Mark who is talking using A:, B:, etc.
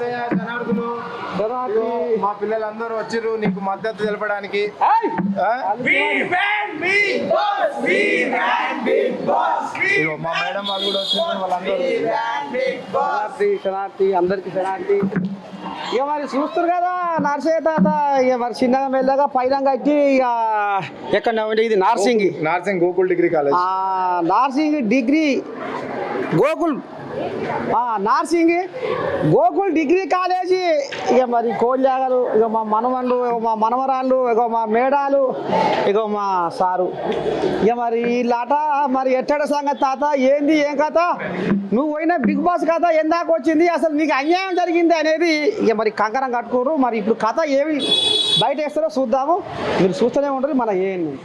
A: తాతయ్య జనార్దులు మా పిల్లలందరూ వచ్చిర్రు నీకు మద్దతు తెలపడానికి. మా మేడం వాళ్ళు కూడా వచ్చిండ్రు, వాళ్ళందరూ
B: శనార్థి అందరికి శనార్థి. ఇక మరి చూస్తారు కదా నర్సయ్య తాత, ఇక మరి చిన్నగా మెల్లగా పైన కట్టి ఇక ఎక్కడ ఇది
A: Narsing Gokul degree college,
B: Narsing degree Gokul Narsing Gokul degree college. ఇక మరి కోళ్ళాగలు, ఇక మా మనవళ్ళు, మా మనవరాళ్ళు, ఇక మా మేడాలు, ఇక మా సారు. ఇక మరి వీళ్ళట మరి ఎట్టడ సంగతి తాత, ఏంది ఏం కథ, నువ్వు పోయిన బిగ్ బాస్ కథ ఎందాక వచ్చింది, అసలు నీకు అన్యాయం జరిగింది అనేది ఇక మరి కంకణం కట్టుకోరు. మరి ఇప్పుడు కథ ఏమి బయట వేస్తారో చూద్దాము, మీరు చూస్తూనే ఉంటారు మన ఏంది.